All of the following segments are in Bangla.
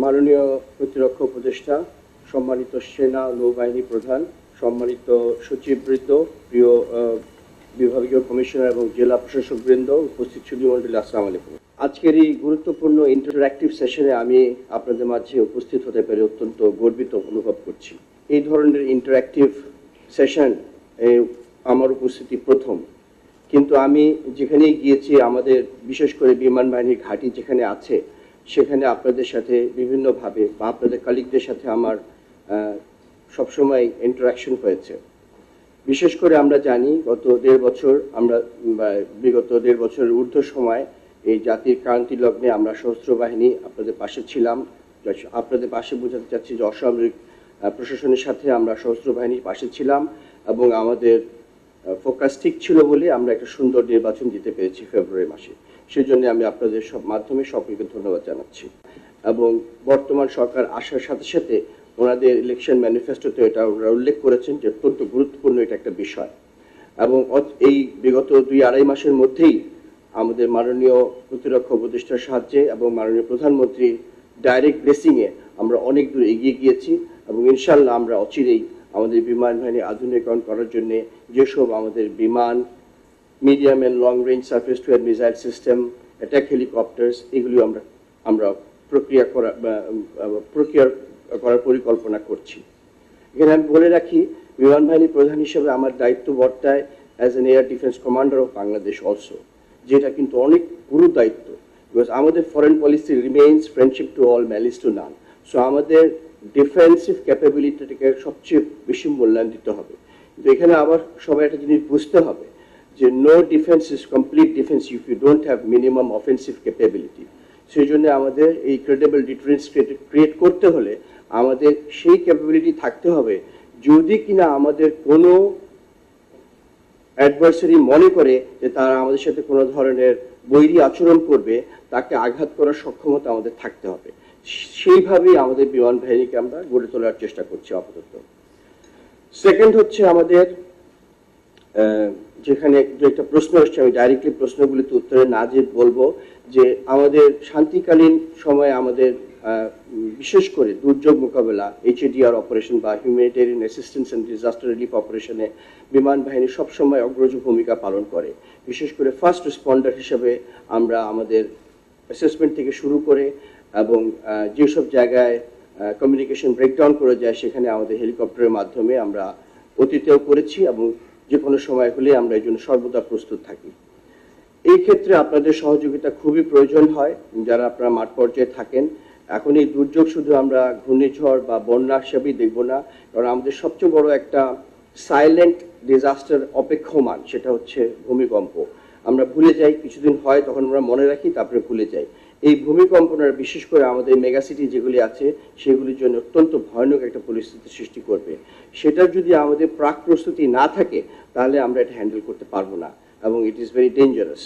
মাননীয় প্রতিরক্ষা উপদেষ্টা, সম্মানিত সেনা নৌবাহিনী প্রধান, সম্মানিত সচিববৃন্দ, প্রিয় বিভাগীয় কমিশনার এবং জেলা প্রশাসকবৃন্দ, উপস্থিত সুধীমণ্ডলী, আসসালামু আলাইকুম। আজকের এই গুরুত্বপূর্ণ ইন্টারঅ্যাক্টিভ সেশনে আমি আপনাদের মাঝে উপস্থিত হতে পেরে অত্যন্ত গর্বিত অনুভব করছি। এই ধরনের ইন্টারঅ্যাক্টিভ সেশন আমার উপস্থিতি প্রথম, কিন্তু আমি যেখানেই গিয়েছি আমাদের বিশেষ করে বিমান বাহিনীর ঘাঁটি যেখানে আছে সেখানে আপনাদের সাথে বিভিন্নভাবে বা আপনাদের কালিগদের সাথে আমার সবসময় ইন্টারাকশন হয়েছে। বিশেষ করে আমরা জানি গত বিগত দেড় বছরের ঊর্ধ্ব সময় এই জাতির ক্রান্তি লগ্নে আমরা সশস্ত্র বাহিনী আপনাদের পাশে ছিলাম। আপনাদের পাশে বোঝাতে চাচ্ছি যে অসামরিক প্রশাসনের সাথে আমরা সশস্ত্র বাহিনীর পাশে ছিলাম এবং আমাদের ফোকাস ঠিক ছিল বলে আমরা একটা সুন্দর নির্বাচন দিতে পেরেছি ফেব্রুয়ারি মাসে। সেই জন্য আমি আপনাদের মাধ্যমে সকলকে ধন্যবাদ জানাচ্ছি। এবং বর্তমান সরকার আসার সাথে সাথে ওনাদের ইলেকশন ম্যানিফেস্টোতে এটা ওরা উল্লেখ করেছেন যে অত্যন্ত গুরুত্বপূর্ণ এটা একটা বিষয়। এবং এই বিগত 2-2.5 মাসের মধ্যেই আমাদের মাননীয় প্রতিরক্ষা উপদেষ্টার সাহায্যে এবং মাননীয় প্রধানমন্ত্রী ডাইরেক্ট ব্লেসিংয়ে আমরা অনেক দূর এগিয়ে গিয়েছি এবং ইনশাল্লাহ আমরা অচিরেই আমাদের বিমান বাহিনী আধুনিকরণ করার জন্য যেসব আমাদের বিমান, medium and long range surface two air missile system, attack helicopters, এগুলিও আমরা প্রক্রিয়া করার পরিকল্পনা করছি। এখানে আমি বলে রাখি, বিমান বাহিনী প্রধান হিসেবে আমার দায়িত্ব বর্তায় as an air defence commander of Bangladesh also, যেটা কিন্তু অনেক গুরু দায়িত্ব। বিকজ আমাদের foreign policy remains friendship to all, malice two naan. So আমাদের ডিফেন্সিভ ক্যাপাবিলিটিটাকে সবচেয়ে বেশি মূল্যায়ন দিতে হবে। কিন্তু এখানে আবার সবাই একটা জিনিস বুঝতে হবে যে no defence is complete defence if you don't have minimum offensive capability. সেই জন্য আমাদের এই ক্রেডিবল ডিফারেন্স ক্রিয়েট করতে হলে আমাদের সেই ক্যাপাবিলিটি থাকতে হবে, যদি কিনা আমাদের কোনো অ্যাডভার্সারি মনে করে যে তারা আমাদের সাথে কোনো ধরনের বৈরী আচরণ করবে, তাকে আঘাত করার সক্ষমতা আমাদের থাকতে হবে। সেইভাবেই আমাদের বিমান বাহিনীকে আমরা গড়ে তোলার চেষ্টা করছি আপাতত। সেকেন্ড হচ্ছে আমাদের যেখানে একটা প্রশ্ন আসছে, আমি ডাইরেক্টলি প্রশ্নগুলিতে উত্তরে না যে বলবো যে আমাদের শান্তিকালীন সময়ে আমাদের বিশেষ করে দুর্যোগ মোকাবেলা, HADR অপারেশন বা humanitarian assistance and disaster relief অপারেশনে বিমান বাহিনী সবসময় অগ্রজ ভূমিকা পালন করে। বিশেষ করে ফার্স্ট রেসপন্ডার হিসেবে আমরা আমাদের অ্যাসেসমেন্ট থেকে শুরু করে এবং যেসব জায়গায় কমিউনিকেশন ব্রেকডাউন করে যায় সেখানে আমাদের হেলিকপ্টারের মাধ্যমে আমরা অতীতেও করেছি এবং যে কোনো সময় হলে আমরা এই জন্য সর্বদা প্রস্তুত থাকি। এই ক্ষেত্রে আপনাদের সহযোগিতা খুবই প্রয়োজন হয় যারা আপনারা মাঠ পর্যায়ে থাকেন। এখন এই দুর্যোগ শুধু আমরা ঘূর্ণিঝড় বা বন্যা হিসাবেই দেখব না, কারণ আমাদের সবচেয়ে বড় একটা সাইলেন্ট ডিজাস্টার অপেক্ষমান, সেটা হচ্ছে ভূমিকম্প। আমরা ভুলে যাই, কিছুদিন হয় তখন আমরা মনে রাখি, তারপরে ভুলে যাই। এই ভূমিকম্পটা বিশেষ করে আমাদের মেগাসিটি যেগুলি আছে সেগুলির জন্য অত্যন্ত ভয়ানক একটা পরিস্থিতি সৃষ্টি করবে। সেটা যদি আমাদের প্রাক প্রস্তুতি না থাকে তাহলে আমরা এটা হ্যান্ডেল করতে পারবো না এবং ইট ইজ ভেরি ডেঞ্জারাস।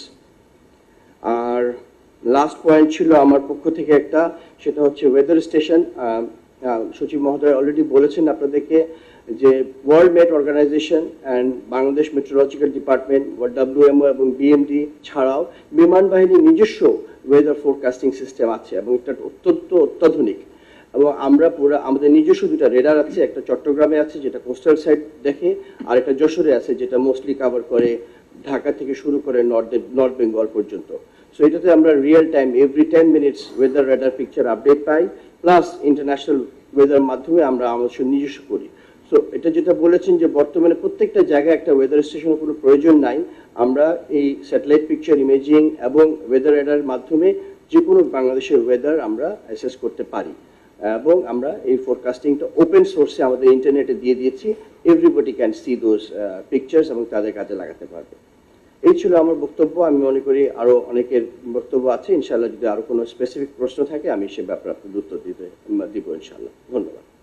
আর লাস্ট পয়েন্ট ছিল আমার পক্ষ থেকে একটা, সেটা হচ্ছে ওয়েদার স্টেশন। সচিব মহোদয় অলরেডি বলেছেন আপনাদেরকে যে world met organisation and Bangladesh meteorological department, WMO এবং BMD ছাড়াও বিমান বাহিনীর নিজস্ব ওয়েদার ফোরকাস্টিং সিস্টেম আছে এবং এটা অত্যন্ত অত্যাধুনিক। এবং আমরা পুরো আমাদের নিজস্ব দুটা রেডার আছে, একটা চট্টগ্রামে আছে যেটা কোস্টাল সাইড দেখে, আর একটা যশোরে আছে যেটা মোস্টলি কভার করে ঢাকা থেকে শুরু করে নর্থ বেঙ্গল পর্যন্ত। সো এটাতে আমরা real time every 10 minutes weather radar picture update পাই, প্লাস ইন্টারন্যাশনাল ওয়েদার মাধ্যমে আমরা আমাদের নিজস্ব করি। সো এটা যেটা বলেছেন যে বর্তমানে প্রত্যেকটা জায়গায় একটা ওয়েদার স্টেশনের কোনো প্রয়োজন নাই, আমরা এই স্যাটেলাইট পিকচার ইমেজিং এবং ওয়েদার রেডারের মাধ্যমে যে কোনো বাংলাদেশের ওয়েদার আমরা অ্যাসেস করতে পারি এবং আমরা এই ফোরকাস্টিংটা ওপেন সোর্সে আমাদের ইন্টারনেটে দিয়ে দিয়েছি। Everybody can see those pictures এবং তাদের কাজে লাগাতে পারবে। এই ছিল আমার বক্তব্য। আমি মনে করি আরও অনেকের বক্তব্য আছে, ইনশাআল্লাহ যদি আরও কোনো স্পেসিফিক প্রশ্ন থাকে আমি সে ব্যাপারে আপনাদের উত্তর দিব ইনশাআল্লাহ। ধন্যবাদ।